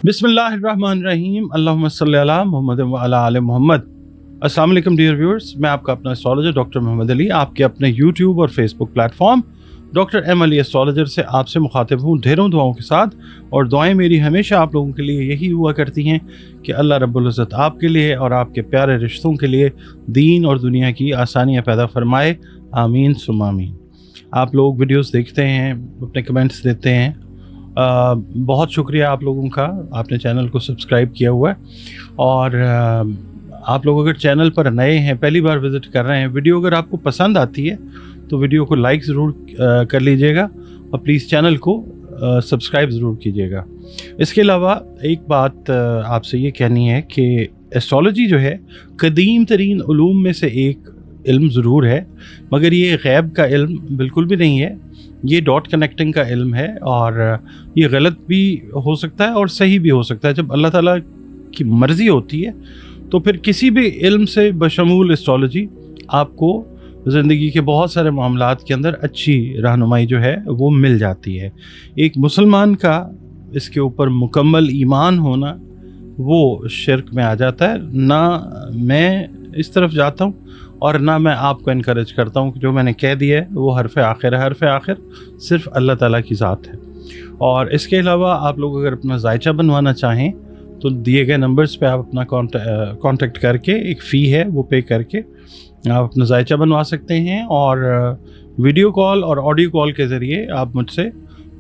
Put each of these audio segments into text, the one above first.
बिस्मिल्लाहिर्रहमानिर्रहीम अल्लाहुम्मा सल्ली अला मुहम्मद व अला आले मोहम्मद। अस्सलाम वालेकुम डियर व्यूअर्स, मैं आपका अपना एस्ट्रोलॉजर डॉक्टर मोहम्मद अली आपके अपने यूट्यूब और Facebook platform doctor M Ali astrologer से आपसे मुखातिब हूँ ढेरों दुआओं के साथ। और दुआएं मेरी हमेशा आप लोगों के लिए यही हुआ करती हैं कि अल्लाह रब्बुल इज़्ज़त आपके लिए और आपके प्यारे रिश्तों के लिए दीन और दुनिया की आसानियाँ पैदा फरमाए, आमीन सुम्मा आमीन। आप लोग वीडियोस देखते हैं, अपने कमेंट्स देते हैं, बहुत शुक्रिया आप लोगों का, आपने चैनल को सब्सक्राइब किया हुआ है। और आप लोग अगर चैनल पर नए हैं, पहली बार विज़िट कर रहे हैं, वीडियो अगर आपको पसंद आती है तो वीडियो को लाइक ज़रूर कर लीजिएगा और प्लीज़ चैनल को सब्सक्राइब ज़रूर कीजिएगा। इसके अलावा एक बात आपसे ये कहनी है कि एस्ट्रोलॉजी जो है कदीम तरीन उलूम में से एक इल्म ज़रूर है, मगर ये गैब का इल्म बिल्कुल भी नहीं है। ये डॉट कनेक्टिंग का इल्म है और ये गलत भी हो सकता है और सही भी हो सकता है। जब अल्लाह ताला की मर्ज़ी होती है तो फिर किसी भी इल्म से बशमूल एस्ट्रोलॉजी आपको ज़िंदगी के बहुत सारे मामलात के अंदर अच्छी रहनुमाई जो है वो मिल जाती है। एक मुसलमान का इसके ऊपर मुकम्मल ईमान होना वो शिर्क में आ जाता है। ना मैं इस तरफ जाता हूँ और ना मैं आपको इनकरेज करता हूँ कि जो मैंने कह दिया है वो हरफ आखिर है। हरफ आखिर सिर्फ अल्लाह ताला की ज़ात है। और इसके अलावा आप लोग अगर अपना जायचा बनवाना चाहें तो दिए गए नंबर्स पे आप अपना कांटेक्ट करके, एक फ़ी है वो पे करके आप अपना जायचा बनवा सकते हैं। और वीडियो कॉल और ऑडियो कॉल के ज़रिए आप मुझसे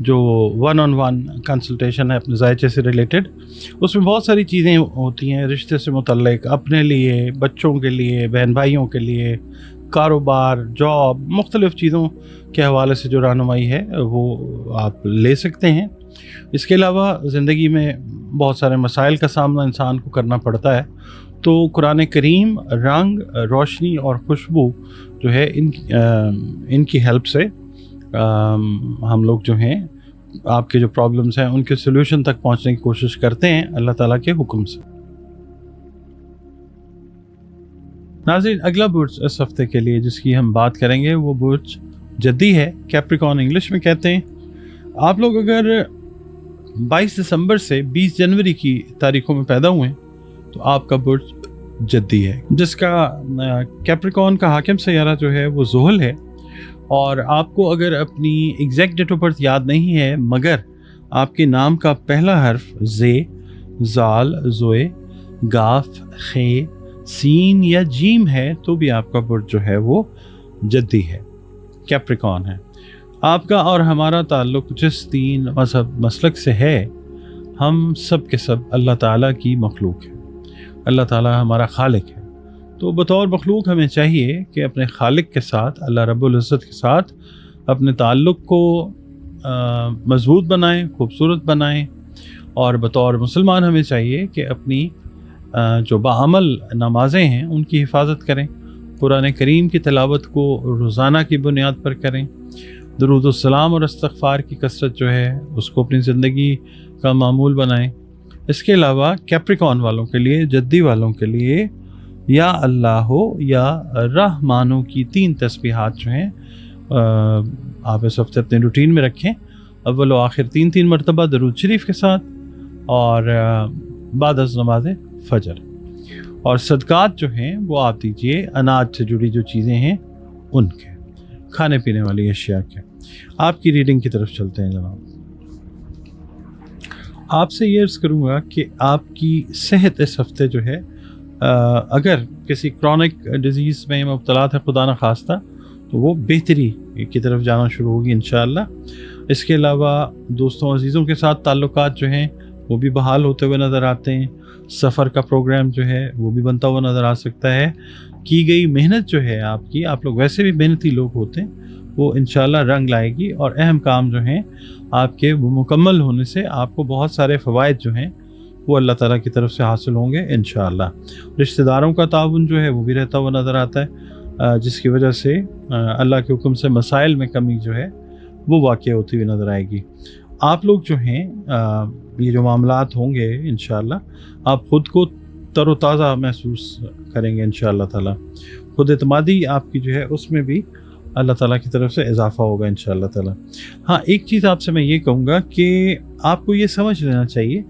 जो 1-on-1 कंसल्टेशन है अपने जायचे से रिलेटेड, उसमें बहुत सारी चीज़ें होती हैं रिश्ते से मुतल्लिक, अपने लिए, बच्चों के लिए, बहन भाइयों के लिए, कारोबार, जॉब, मुख्तलिफ़ चीज़ों के हवाले से जो रहनुमाई है वो आप ले सकते हैं। इसके अलावा ज़िंदगी में बहुत सारे मसाइल का सामना इंसान को करना पड़ता है, तो कुरान करीम, रंग, रोशनी और खुशबू जो है इनकी हेल्प से हम लोग जो हैं आपके जो प्रॉब्लम्स हैं उनके सोल्यूशन तक पहुंचने की कोशिश करते हैं अल्लाह ताला के हुक्म से। नाज़रीन, अगला बुर्ज इस हफ्ते के लिए जिसकी हम बात करेंगे वो बुर्ज जद्दी है, कैप्रिकॉर्न इंग्लिश में कहते हैं। आप लोग अगर 22 दिसंबर से 20 जनवरी की तारीखों में पैदा हुए तो आपका बुर्ज जद्दी है, जिसका कैप्रिकॉर्न का हाकिम सैयारा जो है वो ज़ुहल है। और आपको अगर अपनी एग्जैक्ट डेट ऑफ बर्थ याद नहीं है मगर आपके नाम का पहला हर्फ जे, जाल, जोए, गाफ, खे, सीन या जीम है तो भी आपका बुर्ज जो है वो जद्दी है, कैप्रिकॉर्न है। आपका और हमारा ताल्लुक़ जिस दीन मज़हब मसलक से है, हम सब के सब अल्लाह ताला की मखलूक है। अल्लाह ताला हमारा खालिक है, तो बतौर मखलूक हमें चाहिए कि अपने खालिक के साथ, अल्लाह रब्बुल इज़्ज़त के साथ अपने ताल्लुक़ को मज़बूत बनाएं, खूबसूरत बनाएं। और बतौर मुसलमान हमें चाहिए कि अपनी जो बाअमल नमाज़ें हैं उनकी हिफाजत करें, कुरान करीम की तिलावत को रोज़ाना की बुनियाद पर करें, दुरूद व सलाम और इस्तिग़फ़ार की कसरत जो है उसको अपनी ज़िंदगी का मामूल बनाएं। इसके अलावा कैप्रिकॉर्न वालों के लिए, जद्दी वालों के लिए या अल्लाह हो या रहमानों की 3 तस्बीहात जो हैं आप इस हफ्ते अपने रूटीन में रखें। अव्वल व आखिर 3 मरतबा दरूद शरीफ के साथ और बाद अज़ नमाज़ फ़जर। और सदक़ात जो हैं वो आप दीजिए अनाज से जुड़ी जो चीज़ें हैं उनके, खाने पीने वाली अशिया के। आपकी रीडिंग की तरफ चलते हैं जनाब। आपसे ये अर्ज़ करूँगा कि आपकी सेहत इस हफ्ते जो है अगर किसी क्रॉनिक डिज़ीज़ में मुब्तला है खुदा न खास्ता तो वो बेहतरी की तरफ जाना शुरू होगी इंशाअल्लाह। इसके अलावा दोस्तों अजीज़ों के साथ ताल्लुकात जो हैं वो भी बहाल होते हुए नज़र आते हैं। सफ़र का प्रोग्राम जो है वो भी बनता हुआ नज़र आ सकता है। की गई मेहनत जो है आपकी, आप लोग वैसे भी मेहनती लोग होते हैं, वो इंशाअल्लाह रंग लाएगी और अहम काम जो हैं आपके वो मुकम्मल होने से आपको बहुत सारे फ़वाइद जो हैं वो अल्लाह ताला की तरफ से हासिल होंगे इंशाअल्लाह। रिश्तेदारों का ताउन जो है वो भी रहता हुआ नज़र आता है, जिसकी वजह से अल्लाह के हुक्म से मसाइल में कमी जो है वो वाक़ई होती हुई नज़र आएगी। आप लोग जो हैं ये जो मामलात होंगे इंशाअल्लाह आप ख़ुद को तरोताज़ा महसूस करेंगे इंशाअल्लाह ताला। खुद एतमादी आपकी जो है उसमें भी अल्लाह ताला की तरफ से इजाफ़ा होगा इंशाअल्लाह ताला। हाँ, एक चीज़ आपसे मैं ये कहूँगा कि आपको ये समझ लेना चाहिए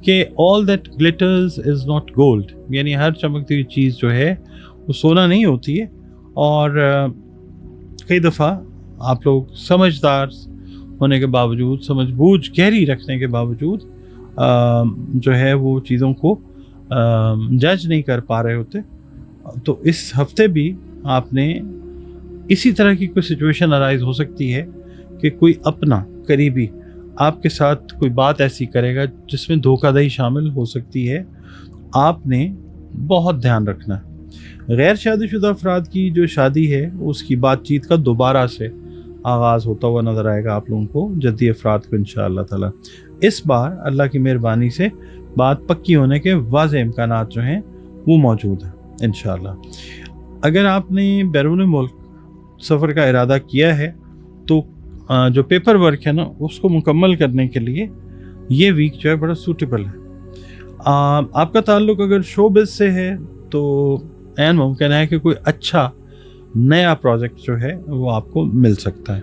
کہ all that glitters is not gold، یعنی ہر چمکتی ہوئی چیز جو ہے وہ سونا نہیں ہوتی ہے. اور کئی دفعہ آپ لوگ سمجھدار ہونے کے باوجود، سمجھ بوجھ گہری رکھنے کے باوجود جو ہے وہ چیزوں کو جج نہیں کر پا رہے ہوتے. تو اس ہفتے بھی آپ نے اسی طرح کی کوئی سچویشن ارائز ہو سکتی ہے کہ کوئی اپنا قریبی آپ کے ساتھ کوئی بات ایسی کرے گا جس میں دھوکہ دہی شامل ہو سکتی ہے. آپ نے بہت دھیان رکھنا ہے. غیر شادی شدہ افراد کی جو شادی ہے اس کی بات چیت کا دوبارہ سے آغاز ہوتا ہوا نظر آئے گا آپ لوگوں کو، جدی افراد کو انشاءاللہ تعالی. اس بار اللہ کی مہربانی سے بات پکی ہونے کے واضح امکانات جو ہیں وہ موجود ہیں انشاءاللہ. اگر آپ نے بیرون ملک سفر کا ارادہ کیا ہے تو جو پیپر ورک ہے نا اس کو مکمل کرنے کے لیے یہ ویک جو ہے بڑا سوٹیبل ہے. آپ کا تعلق اگر شو بز سے ہے تو عین ممکن ہے کہ کوئی اچھا نیا پروجیکٹ جو ہے وہ آپ کو مل سکتا ہے.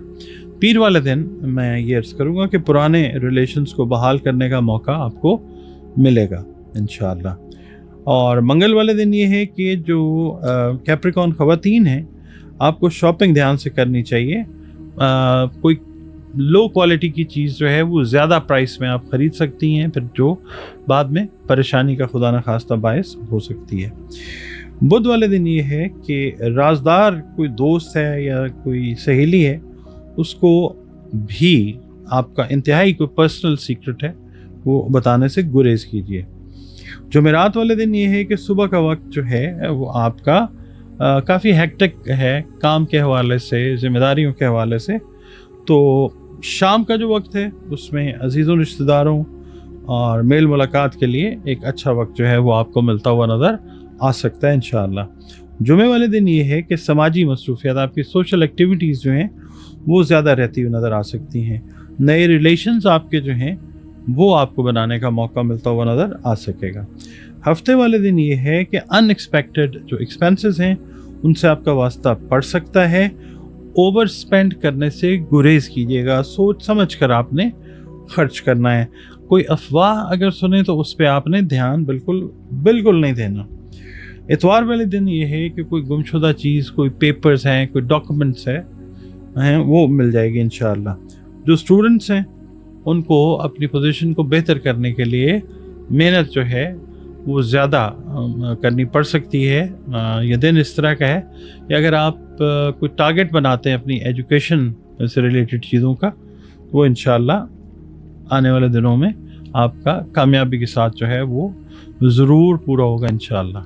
پیر والے دن میں یہ عرض کروں گا کہ پرانے ریلیشنز کو بحال کرنے کا موقع آپ کو ملے گا انشاءاللہ. اور منگل والے دن یہ ہے کہ جو کیپریکون خواتین ہیں آپ کو شاپنگ دھیان سے کرنی چاہیے. کوئی لو کوالٹی کی چیز جو ہے وہ زیادہ پرائس میں آپ خرید سکتی ہیں، پھر جو بعد میں پریشانی کا خدا نخواستہ باعث ہو سکتی ہے. بدھ والے دن یہ ہے کہ رازدار کوئی دوست ہے یا کوئی سہیلی ہے اس کو بھی آپ کا انتہائی کوئی پرسنل سیکرٹ ہے وہ بتانے سے گریز کیجیے. جمعرات والے دن یہ ہے کہ صبح کا وقت جو ہے وہ آپ کا کافی ہیکٹک ہے کام کے حوالے سے، ذمہ داریوں کے حوالے سے. تو شام کا جو وقت ہے اس میں عزیزوں رشتہ داروں اور میل ملاقات کے لیے ایک اچھا وقت جو ہے وہ آپ کو ملتا ہوا نظر آ سکتا ہے انشاءاللہ. جمعے والے دن یہ ہے کہ سماجی مصروفیات، آپ کی سوشل ایکٹیویٹیز جو ہیں وہ زیادہ رہتی ہوئی نظر آ سکتی ہیں. نئے ریلیشنز آپ کے جو ہیں وہ آپ کو بنانے کا موقع ملتا ہوا نظر آ سکے گا. ہفتے والے دن یہ ہے کہ ان ایکسپیکٹڈ جو ایکسپینسز ہیں ان سے آپ کا واسطہ پڑ سکتا ہے. اوور سپینڈ کرنے سے گریز کیجیے گا، سوچ سمجھ کر آپ نے خرچ کرنا ہے. کوئی افواہ اگر سنیں تو اس پہ آپ نے دھیان بالکل نہیں دینا. اتوار والے دن یہ ہے کہ کوئی گمشدہ چیز، کوئی پیپرز ہیں، کوئی ڈاکومنٹس ہیں وہ مل جائے گی انشاءاللہ. جو اسٹوڈنٹس ہیں ان کو اپنی پوزیشن کو بہتر کرنے کے لیے محنت جو ہے وہ زیادہ کرنی پڑ سکتی ہے. یہ دن اس طرح کا ہے کہ اگر آپ کوئی ٹارگٹ بناتے ہیں اپنی ایجوکیشن سے ریلیٹڈ چیزوں کا، وہ انشاءاللہ آنے والے دنوں میں آپ کا کامیابی کے ساتھ جو ہے وہ ضرور پورا ہوگا انشاءاللہ.